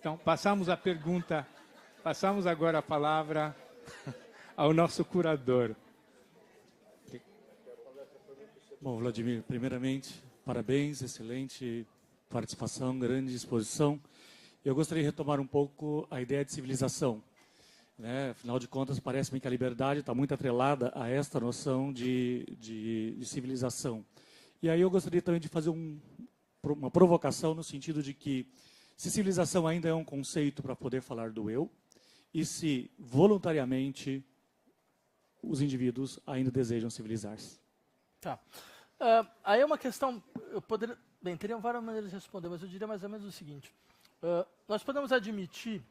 Então, passamos agora a palavra ao nosso curador. Bom, Vladimir, primeiramente, parabéns, excelente participação, grande exposição. Eu gostaria de retomar um pouco a ideia de civilização. Né? Afinal de contas, parece-me que a liberdade está muito atrelada a esta noção de civilização. E aí eu gostaria também de fazer uma provocação no sentido de que se civilização ainda é um conceito para poder falar do eu, e se voluntariamente os indivíduos ainda desejam civilizar-se. Tá. Aí é uma questão, bem, teriam várias maneiras de responder, mas eu diria mais ou menos o seguinte. Nós podemos admitir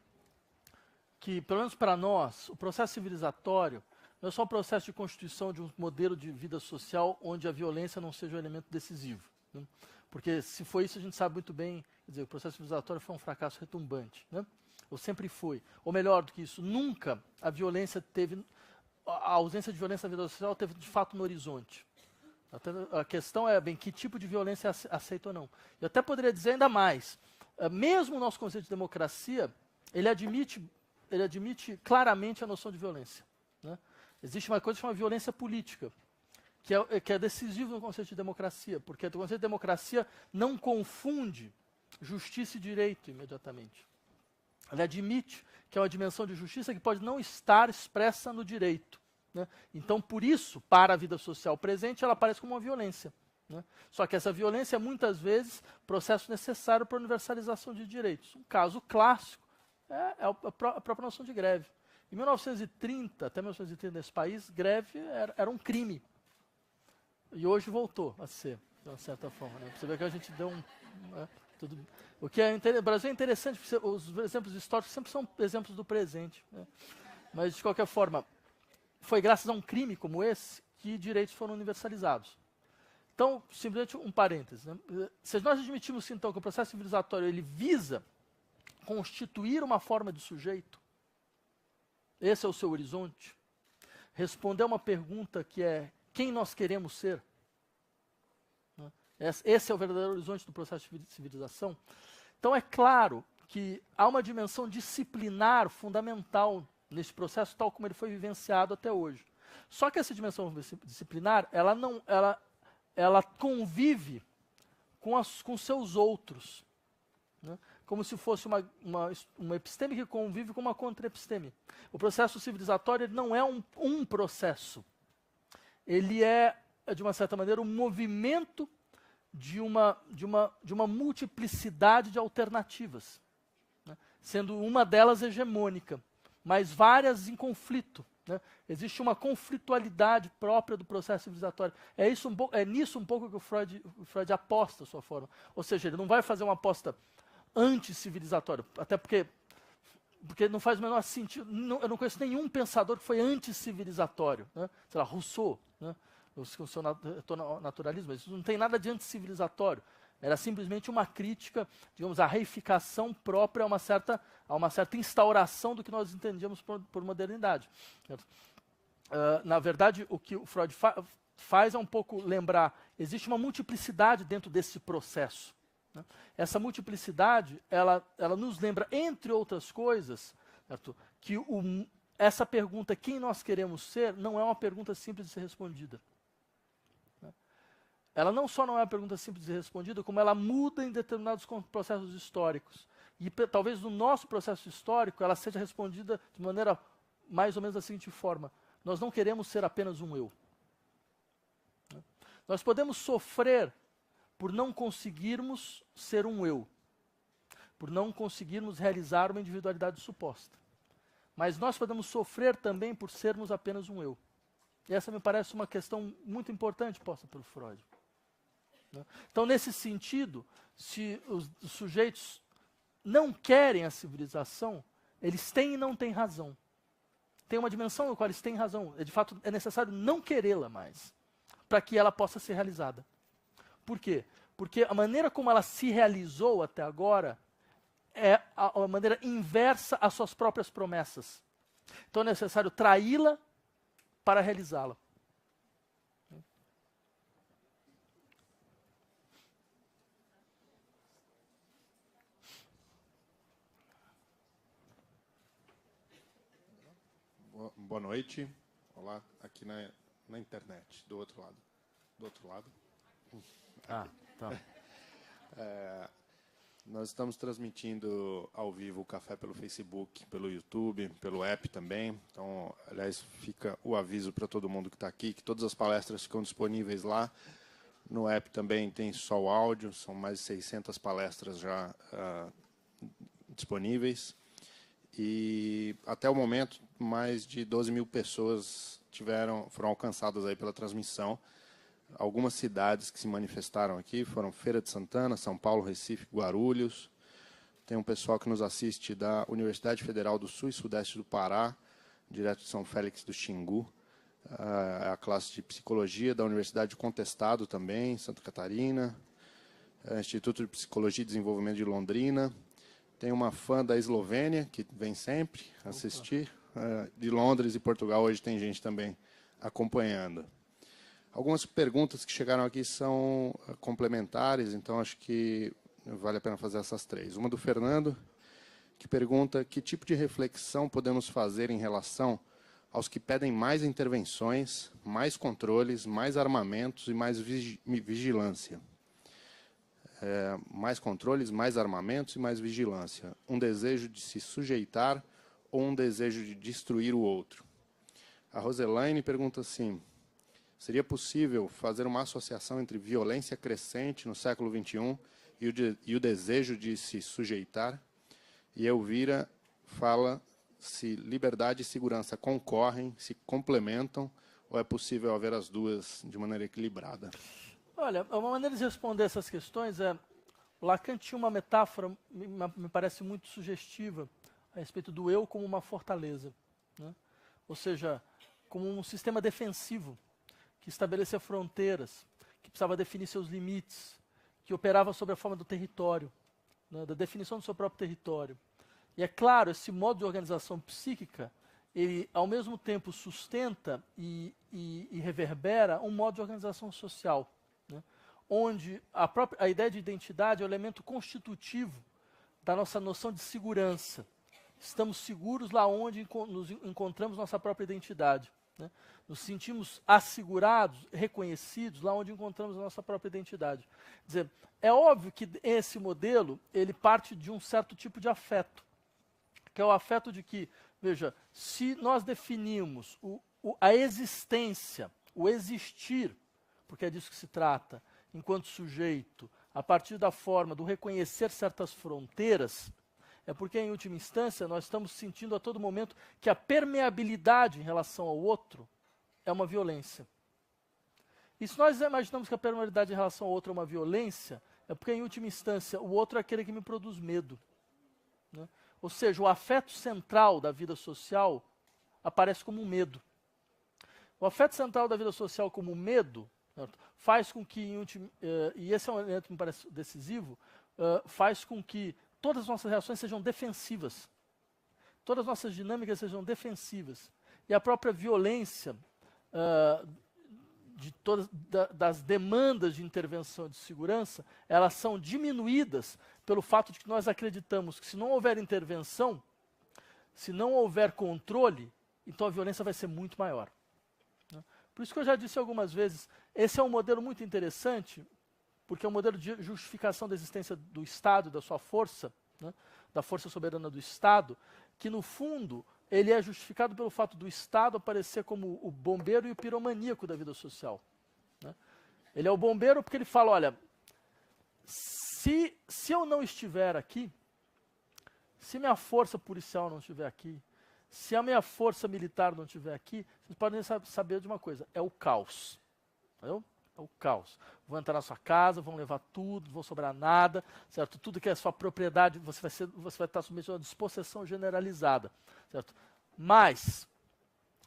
que, pelo menos para nós, o processo civilizatório não é só um processo de constituição de um modelo de vida social onde a violência não seja um elemento decisivo. Né? Porque se foi isso, a gente sabe muito bem, quer dizer, o processo civilizatório foi um fracasso retumbante. Né? Ou sempre foi. Ou melhor do que isso, nunca a violência teve, a ausência de violência na vida social teve de fato no horizonte. A questão é, bem, que tipo de violência é aceita ou não. Eu até poderia dizer ainda mais. Mesmo o nosso conceito de democracia, ele admite claramente a noção de violência. Né? Existe uma coisa que chama violência política, que é decisivo no conceito de democracia, porque o conceito de democracia não confunde justiça e direito imediatamente. Ele admite que é uma dimensão de justiça que pode não estar expressa no direito. Né? Então, por isso, para a vida social presente, ela aparece como uma violência. Né? Só que essa violência é, muitas vezes, processo necessário para a universalização de direitos. Um caso clássico é a própria noção de greve. Em 1930, até 1930 nesse país, greve era um crime. E hoje voltou a ser, de uma certa forma. Né? Você vê que a gente deu o que o Brasil é interessante, porque os exemplos históricos sempre são exemplos do presente. Né? Mas, de qualquer forma, foi graças a um crime como esse que direitos foram universalizados. Então, simplesmente um parêntese. Né? Se nós admitimos, então, que o processo civilizatório ele visa constituir uma forma de sujeito, esse é o seu horizonte, responder uma pergunta que é quem nós queremos ser, né? Esse é o verdadeiro horizonte do processo de civilização. Então, é claro que há uma dimensão disciplinar fundamental nesse processo, tal como ele foi vivenciado até hoje. Só que essa dimensão disciplinar, ela convive com seus outros. Né? Como se fosse uma episteme que convive com uma contra-episteme. O processo civilizatório ele não é um processo. Ele é, de uma certa maneira, um movimento de uma multiplicidade de alternativas, né? Sendo uma delas hegemônica, mas várias em conflito. Né? Existe uma conflitualidade própria do processo civilizatório. É nisso um pouco que o Freud aposta a sua forma. Ou seja, ele não vai fazer uma aposta anti-civilizatória, até porque não faz o menor sentido. Eu não conheço nenhum pensador que foi anti-civilizatório. Né? Sei lá, Rousseau, né? Com o seu naturalismo, isso não tem nada de anti-civilizatório. Era simplesmente uma crítica, digamos, à reificação própria a uma certa instauração do que nós entendíamos por modernidade. Na verdade, o que o Freud faz é um pouco lembrar, existe uma multiplicidade dentro desse processo. Né? Essa multiplicidade, ela nos lembra, entre outras coisas, certo? Que essa pergunta, quem nós queremos ser, não é uma pergunta simples de ser respondida. Ela não só não é uma pergunta simples de ser respondida, como ela muda em determinados processos históricos. E talvez no nosso processo histórico ela seja respondida de maneira mais ou menos da seguinte forma. Nós não queremos ser apenas um eu. Nós podemos sofrer por não conseguirmos ser um eu. Por não conseguirmos realizar uma individualidade suposta. Mas nós podemos sofrer também por sermos apenas um eu. E essa me parece uma questão muito importante posta pelo Freud. Então, nesse sentido, se os sujeitos não querem a civilização, eles têm e não têm razão. Tem uma dimensão no qual eles têm razão. De fato, é necessário não querê-la mais, para que ela possa ser realizada. Por quê? Porque a maneira como ela se realizou até agora é a maneira inversa às suas próprias promessas. Então, é necessário traí-la para realizá-la. Boa noite. Olá, aqui na internet, do outro lado. Do outro lado. Ah, tá. Nós estamos transmitindo ao vivo o café pelo Facebook, pelo YouTube, pelo app também. Então, aliás, fica o aviso para todo mundo que está aqui, que todas as palestras ficam disponíveis lá. No app também tem só o áudio, são mais de 600 palestras já disponíveis. E até o momento, mais de 12 mil pessoas foram alcançadas aí pela transmissão. Algumas cidades que se manifestaram aqui foram Feira de Santana, São Paulo, Recife, Guarulhos. Tem um pessoal que nos assiste da Universidade Federal do Sul e Sudeste do Pará, direto de São Félix do Xingu. A classe de Psicologia da Universidade de Contestado também, Santa Catarina. Instituto de Psicologia e Desenvolvimento de Londrina. Tem uma fã da Eslovênia, que vem sempre assistir. De Londres e Portugal, hoje tem gente também acompanhando. Algumas perguntas que chegaram aqui são complementares, então acho que vale a pena fazer essas três. Uma do Fernando, que pergunta que tipo de reflexão podemos fazer em relação aos que pedem mais intervenções, mais controles, mais armamentos e mais vigilância. Mais controles, mais armamentos e mais vigilância. Um desejo de se sujeitar ou um desejo de destruir o outro. A Roselaine pergunta assim, seria possível fazer uma associação entre violência crescente no século XXI e o desejo de se sujeitar? E Elvira fala se liberdade e segurança concorrem, se complementam, ou é possível haver as duas de maneira equilibrada? Olha, uma maneira de responder essas questões é... Lacan tinha uma metáfora, me parece muito sugestiva, a respeito do eu como uma fortaleza, né? Ou seja, como um sistema defensivo, que estabelecia fronteiras, que precisava definir seus limites, que operava sob a forma do território, né, da definição do seu próprio território. E é claro, esse modo de organização psíquica, ele ao mesmo tempo sustenta e reverbera um modo de organização social, né, onde a ideia de identidade é o elemento constitutivo da nossa noção de segurança. Estamos seguros lá onde nos encontramos nossa própria identidade, né? Nos sentimos assegurados, reconhecidos lá onde encontramos a nossa própria identidade. Quer dizer, é óbvio que esse modelo ele parte de um certo tipo de afeto, que é o afeto de que, veja, se nós definimos a existência, o existir, porque é disso que se trata, enquanto sujeito, a partir da forma do reconhecer certas fronteiras, é porque, em última instância, nós estamos sentindo a todo momento que a permeabilidade em relação ao outro é uma violência. E se nós imaginamos que a permeabilidade em relação ao outro é uma violência, é porque, em última instância, o outro é aquele que me produz medo, né? Ou seja, o afeto central da vida social aparece como um medo. O afeto central da vida social como medo, certo, faz com que, e esse é um elemento que me parece decisivo, faz com que todas as nossas reações sejam defensivas. Todas as nossas dinâmicas sejam defensivas. E a própria violência das demandas de intervenção de segurança, elas são diminuídas pelo fato de que nós acreditamos que se não houver intervenção, se não houver controle, então a violência vai ser muito maior, né? Por isso que eu já disse algumas vezes, esse é um modelo muito interessante, porque é um modelo de justificação da existência do Estado, da sua força, né, da força soberana do Estado, que no fundo ele é justificado pelo fato do Estado aparecer como o bombeiro e o piromaníaco da vida social, né? Ele é o bombeiro porque ele fala, olha, se eu não estiver aqui, se minha força policial não estiver aqui, se a minha força militar não estiver aqui, vocês podem saber de uma coisa, é o caos, entendeu? É o caos. Vão entrar na sua casa, vão levar tudo, não vão sobrar nada, certo? Tudo que é sua propriedade, você vai estar submetido a uma despossessão generalizada, certo? Mas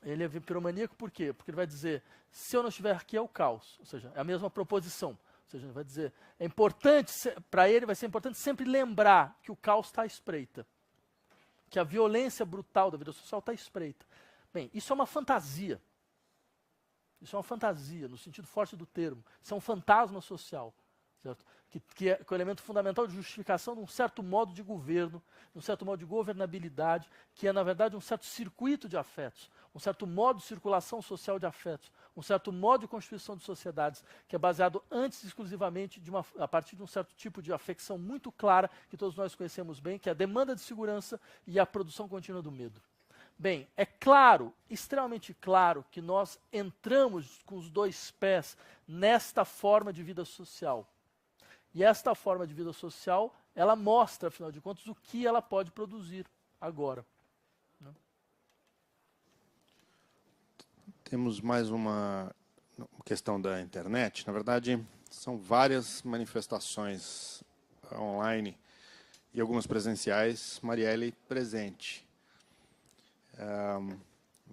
ele é piromaníaco por quê? Porque ele vai dizer, se eu não estiver aqui é o caos, ou seja, é a mesma proposição. Ou seja, ele vai dizer, é importante, para ele vai ser importante sempre lembrar que o caos está à espreita, que a violência brutal da vida social está à espreita. Bem, isso é uma fantasia. Isso é uma fantasia, no sentido forte do termo. Isso é um fantasma social, certo? Que é o elemento fundamental de justificação de um certo modo de governo, de um certo modo de governabilidade, que é, na verdade, um certo circuito de afetos, um certo modo de circulação social de afetos, um certo modo de constituição de sociedades, que é baseado antes exclusivamente a partir de um certo tipo de afecção muito clara, que todos nós conhecemos bem, que é a demanda de segurança e a produção contínua do medo. Bem, é claro, extremamente claro, que nós entramos com os dois pés nesta forma de vida social. E esta forma de vida social, ela mostra, afinal de contas, o que ela pode produzir agora. Né? Temos mais uma questão da internet. Na verdade, são várias manifestações online e algumas presenciais. Marielle presente.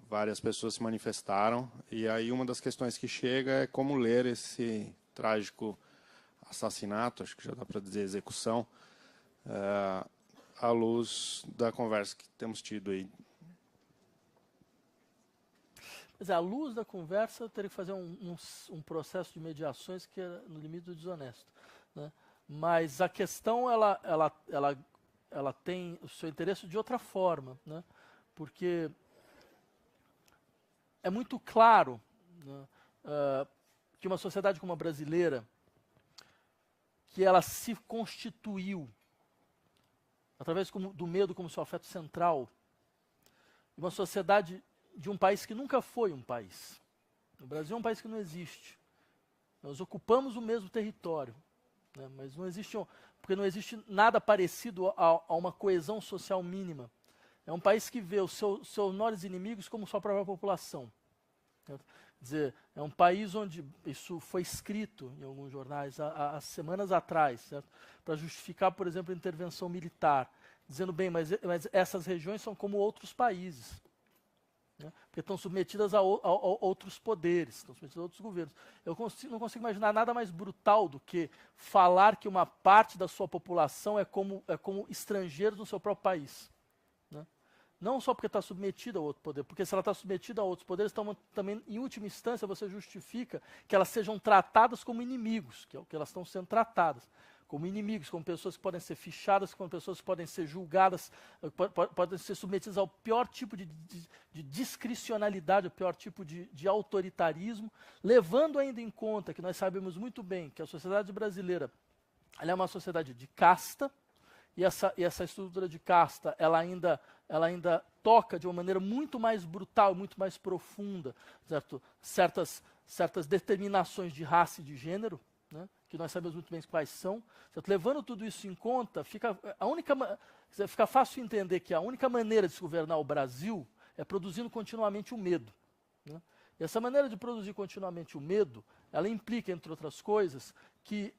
Várias pessoas se manifestaram, e aí uma das questões que chega é como ler esse trágico assassinato, acho que já dá para dizer execução, à luz da conversa que temos tido aí. Mas à luz da conversa, eu teria que fazer um processo de mediações que é no limite do desonesto. Né? Mas a questão, ela tem o seu interesse de outra forma, né? Porque é muito claro, né, que uma sociedade como a brasileira, que ela se constituiu através do medo como seu afeto central, uma sociedade de um país que nunca foi um país. O Brasil é um país que não existe. Nós ocupamos o mesmo território, né, mas não existe, porque não existe nada parecido a uma coesão social mínima. É um país que vê os seus menores inimigos como sua própria população. Certo? Quer dizer, é um país onde isso foi escrito em alguns jornais há semanas atrás, para justificar, por exemplo, a intervenção militar, dizendo, bem, mas essas regiões são como outros países, né? Porque estão submetidas a outros poderes, estão submetidas a outros governos. Eu não consigo imaginar nada mais brutal do que falar que uma parte da sua população é como estrangeiros no seu próprio país. Não só porque está submetida a outro poder, porque se ela está submetida a outros poderes, também, em última instância, você justifica que elas sejam tratadas como inimigos, que é o que elas estão sendo tratadas, como inimigos, como pessoas que podem ser fichadas, como pessoas que podem ser julgadas, podem ser submetidas ao pior tipo de discricionalidade, ao pior tipo de autoritarismo, levando ainda em conta que nós sabemos muito bem que a sociedade brasileira ela é uma sociedade de casta, e essa estrutura de casta, ela ainda toca de uma maneira muito mais brutal, muito mais profunda, certo? Certas determinações de raça e de gênero, né? Que nós sabemos muito bem quais são. Certo? Levando tudo isso em conta, fica fácil entender que a única maneira de se governar o Brasil é produzindo continuamente o medo. Né? E essa maneira de produzir continuamente o medo, ela implica, entre outras coisas, que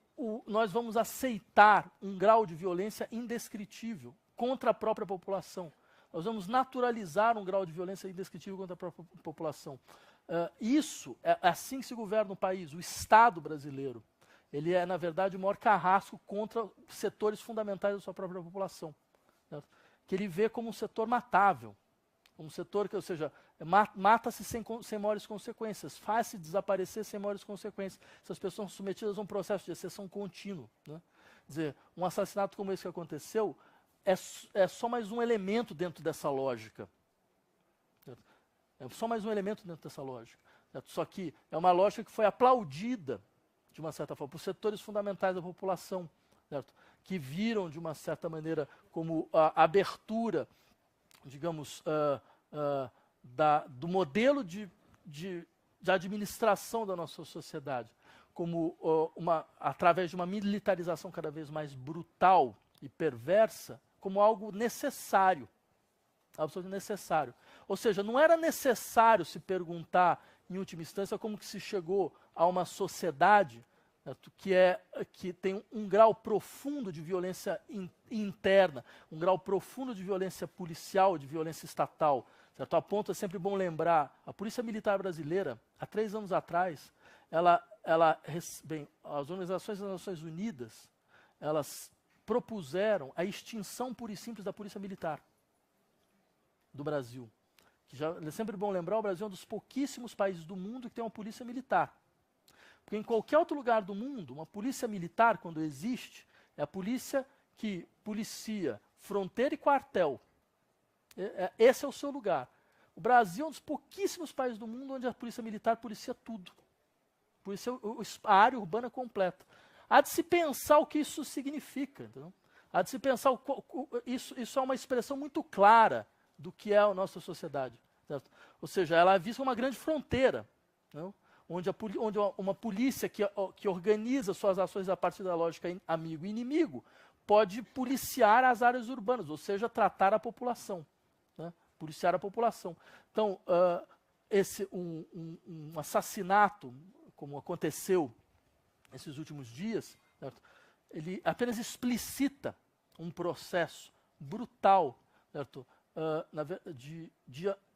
nós vamos aceitar um grau de violência indescritível contra a própria população. Nós vamos naturalizar um grau de violência indescritível contra a própria população. Isso é assim que se governa o país. O Estado brasileiro, ele é, na verdade, o maior carrasco contra setores fundamentais da sua própria população, certo? Que ele vê como um setor matável, um setor que, ou seja, mata-se sem maiores consequências, faz-se desaparecer sem maiores consequências. Essas pessoas são submetidas a um processo de exceção contínuo. Né? Quer dizer, um assassinato como esse que aconteceu é só mais um elemento dentro dessa lógica. Certo? É só mais um elemento dentro dessa lógica. Certo? Só que é uma lógica que foi aplaudida, de uma certa forma, por setores fundamentais da população, certo? Que viram, de uma certa maneira, como a abertura, digamos, do modelo de administração da nossa sociedade, como através de uma militarização cada vez mais brutal e perversa, como algo necessário, absolutamente necessário. Ou seja, não era necessário se perguntar, em última instância, como que se chegou a uma sociedade, né, que tem um grau profundo de violência interna, um grau profundo de violência policial, de violência estatal. Certo? A ponto, é sempre bom lembrar, a Polícia Militar Brasileira, há 3 anos atrás, as organizações das Nações Unidas, elas propuseram a extinção pura e simples da Polícia Militar do Brasil. É sempre bom lembrar, o Brasil é um dos pouquíssimos países do mundo que tem uma polícia militar. Porque em qualquer outro lugar do mundo, uma polícia militar, quando existe, é a polícia que policia fronteira e quartel. Esse é o seu lugar. O Brasil é um dos pouquíssimos países do mundo onde a polícia militar policia tudo. Policia a área urbana completa. Há de se pensar o que isso significa. Entendeu? Há de se pensar, isso é uma expressão muito clara do que é a nossa sociedade. Certo? Ou seja, ela é vista como uma grande fronteira, não? Onde uma polícia que organiza suas ações a partir da lógica amigo e inimigo pode policiar as áreas urbanas, ou seja, tratar a população. Né? Policiar a população. Então, um assassinato, como aconteceu nesses últimos dias, certo? Ele apenas explicita um processo brutal, certo?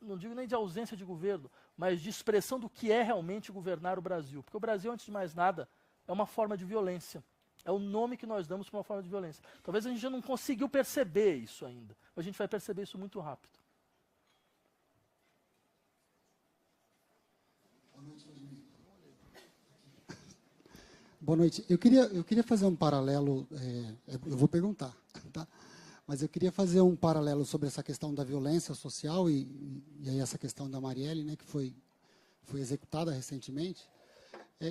Não digo nem de ausência de governo, mas de expressão do que é realmente governar o Brasil. Porque o Brasil, antes de mais nada, é uma forma de violência. É o nome que nós damos para uma forma de violência. Talvez a gente já não conseguiu perceber isso ainda, mas a gente vai perceber isso muito rápido. Boa noite. Eu queria fazer um paralelo, eu vou perguntar, tá? Mas eu queria fazer um paralelo sobre essa questão da violência social e aí essa questão da Marielle, né, que foi executada recentemente,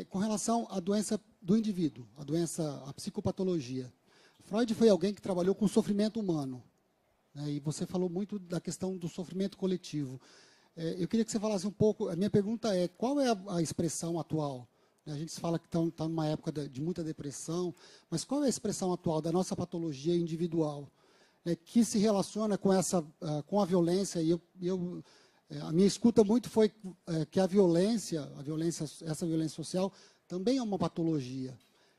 com relação à doença do indivíduo, a psicopatologia. Freud foi alguém que trabalhou com sofrimento humano, né, e você falou muito da questão do sofrimento coletivo. Eu queria que você falasse um pouco, a minha pergunta é, qual é a expressão atual? A gente fala que está numa época de muita depressão, mas qual é a expressão atual da nossa patologia individual, né, que se relaciona com a violência? E a minha escuta muito foi que essa violência social também é uma patologia.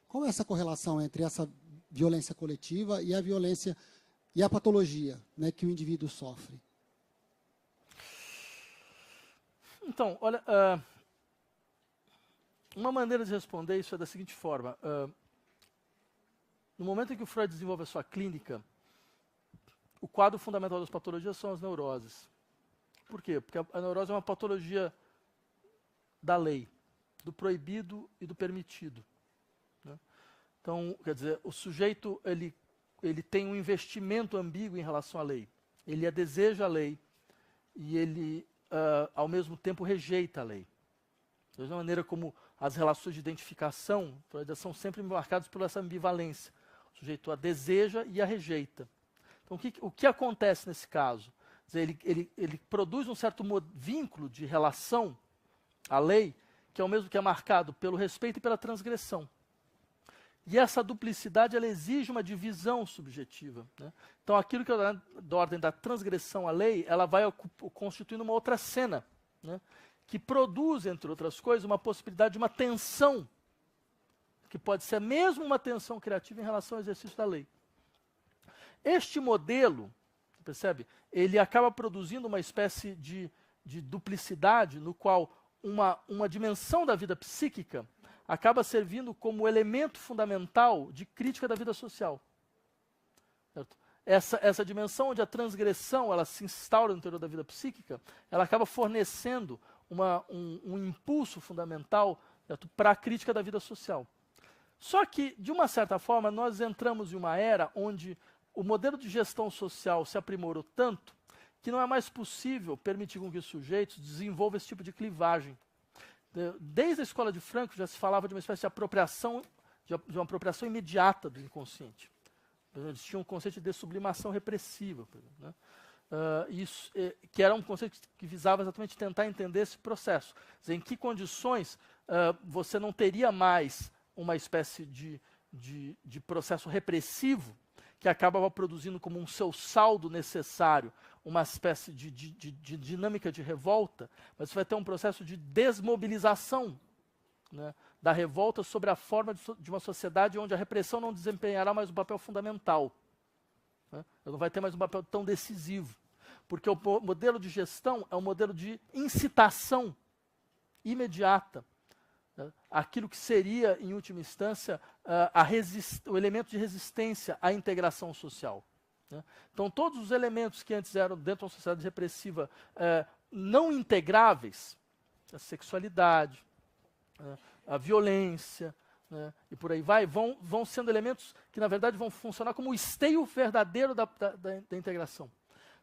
Qual é essa correlação entre essa violência coletiva e a violência e a patologia, né, que o indivíduo sofre? Então, olha, uma maneira de responder isso é da seguinte forma. No momento em que o Freud desenvolve a sua clínica, o quadro fundamental das patologias são as neuroses. Por quê? Porque a neurose é uma patologia da lei, do proibido e do permitido. Né? Então, quer dizer, o sujeito ele tem um investimento ambíguo em relação à lei. Ele deseja a lei e ele, ao mesmo tempo, rejeita a lei. Da mesma maneira como as relações de identificação são sempre marcadas por essa ambivalência. O sujeito a deseja e a rejeita. Então, o que acontece nesse caso? Quer dizer, ele produz um certo vínculo de relação à lei, que é o mesmo que é marcado pelo respeito e pela transgressão. E essa duplicidade ela exige uma divisão subjetiva. Né? Então, aquilo que é da ordem da transgressão à lei, ela vai constituindo uma outra cena, né? Que produz, entre outras coisas, uma possibilidade de uma tensão, que pode ser mesmo uma tensão criativa em relação ao exercício da lei. Este modelo, percebe, ele acaba produzindo uma espécie de duplicidade, no qual uma dimensão da vida psíquica acaba servindo como elemento fundamental de crítica da vida social. Certo? Essa dimensão onde a transgressão ela se instaura no interior da vida psíquica, ela acaba fornecendo um impulso fundamental para a crítica da vida social. Só que, de uma certa forma, nós entramos em uma era onde o modelo de gestão social se aprimorou tanto que não é mais possível permitir com que os sujeitos desenvolvam esse tipo de clivagem. Desde a escola de Frankfurt já se falava de uma espécie de apropriação, de uma apropriação imediata do inconsciente. Eles tinham um conceito de dessublimação repressiva, por exemplo, né? Que era um conceito que visava exatamente tentar entender esse processo. Quer dizer, em que condições você não teria mais uma espécie de processo repressivo que acabava produzindo como um seu saldo necessário uma espécie de dinâmica de revolta, mas você vai ter um processo de desmobilização, né, da revolta sobre a forma de uma sociedade onde a repressão não desempenhará mais um papel fundamental. Né? Não vai ter mais um papel tão decisivo. Porque o modelo de gestão é um modelo de incitação imediata. Né? Aquilo que seria, em última instância, o elemento de resistência à integração social. Né? Então, todos os elementos que antes eram, dentro de uma sociedade repressiva, não integráveis, a sexualidade, a violência, né, e por aí vai, vão sendo elementos que, na verdade, vão funcionar como o esteio verdadeiro da integração.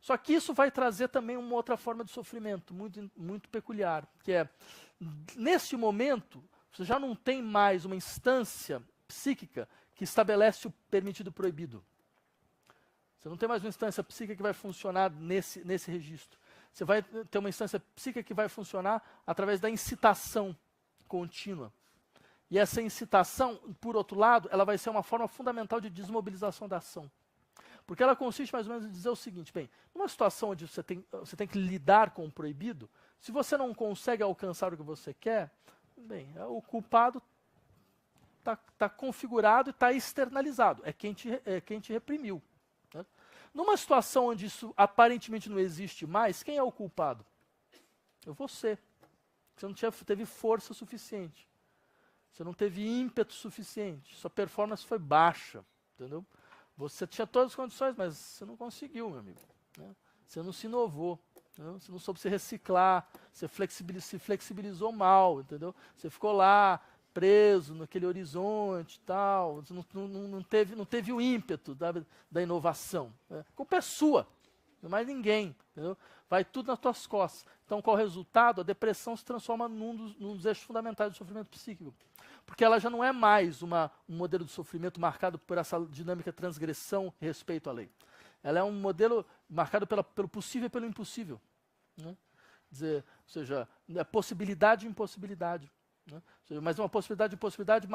Só que isso vai trazer também uma outra forma de sofrimento, muito peculiar, que é, nesse momento, você já não tem mais uma instância psíquica que estabelece o permitido e o proibido. Você não tem mais uma instância psíquica que vai funcionar nesse registro. Você vai ter uma instância psíquica que vai funcionar através da incitação contínua. E essa incitação, por outro lado, ela vai ser uma forma fundamental de desmobilização da ação. Porque ela consiste mais ou menos em dizer o seguinte, bem, numa situação onde você tem que lidar com o proibido, se você não consegue alcançar o que você quer, bem, o culpado está configurado e está externalizado, é quem te reprimiu. Né? Numa situação onde isso aparentemente não existe mais, quem é o culpado? É você. Você não teve força suficiente. Você não teve ímpeto suficiente. Sua performance foi baixa. Entendeu? Você tinha todas as condições, mas você não conseguiu, meu amigo. Né? Você não se inovou. Entendeu? Você não soube se reciclar. Você se flexibilizou mal. Entendeu? Você ficou lá, preso naquele horizonte e tal. Você não teve o ímpeto da inovação. Né? A culpa é sua. Não é mais ninguém. Entendeu? Vai tudo nas tuas costas. Então, qual o resultado? A depressão se transforma num dos eixos fundamentais do sofrimento psíquico. Porque ela já não é mais um modelo de sofrimento marcado por essa dinâmica transgressão e respeito à lei. Ela é um modelo marcado pelo possível e pelo impossível. Né? Ou seja, é possibilidade e impossibilidade. Né? Ou seja, mas uma possibilidade e impossibilidade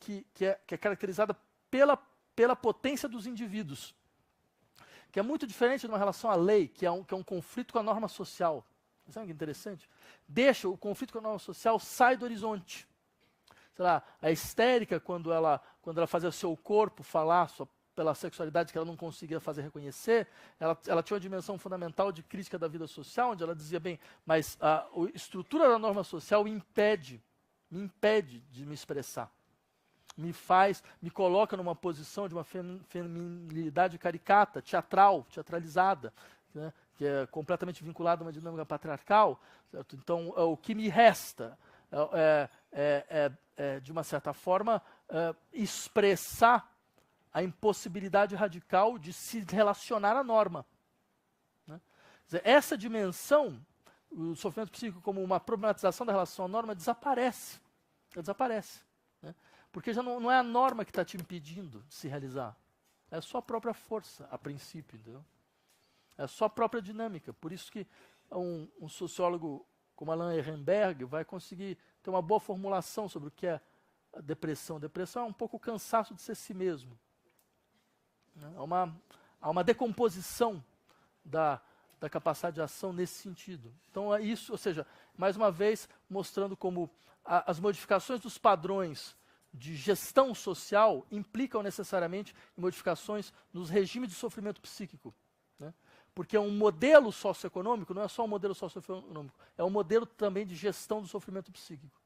que é caracterizada pela potência dos indivíduos. Que é muito diferente de uma relação à lei, que é um conflito com a norma social. Sabe o que é interessante? Deixa o conflito com a norma social, sai do horizonte. Sei lá, a histérica, quando ela fazia o seu corpo falar pela sexualidade que ela não conseguia fazer reconhecer, ela tinha uma dimensão fundamental de crítica da vida social, onde ela dizia, bem, mas a estrutura da norma social me impede de me expressar. Me coloca numa posição de uma feminilidade caricata, teatralizada, né, que é completamente vinculada a uma dinâmica patriarcal. Certo? Então, o que me resta de uma certa forma, expressar a impossibilidade radical de se relacionar à norma. Né? Quer dizer, essa dimensão, o sofrimento psíquico como uma problematização da relação à norma, desaparece. Ela desaparece. Né? Porque já não é a norma que está te impedindo de se realizar. É a sua própria força, a princípio. Entendeu? É a sua própria dinâmica. Por isso que um sociólogo como Alain Ehrenberg vai conseguir ter uma boa formulação sobre o que é a depressão. Depressão é um pouco o cansaço de ser si mesmo. Há uma decomposição da capacidade de ação nesse sentido. Então, é isso, ou seja, mais uma vez, mostrando como as modificações dos padrões de gestão social implicam necessariamente em modificações nos regimes de sofrimento psíquico. Né? Porque um modelo socioeconômico não é só um modelo socioeconômico, é um modelo também de gestão do sofrimento psíquico.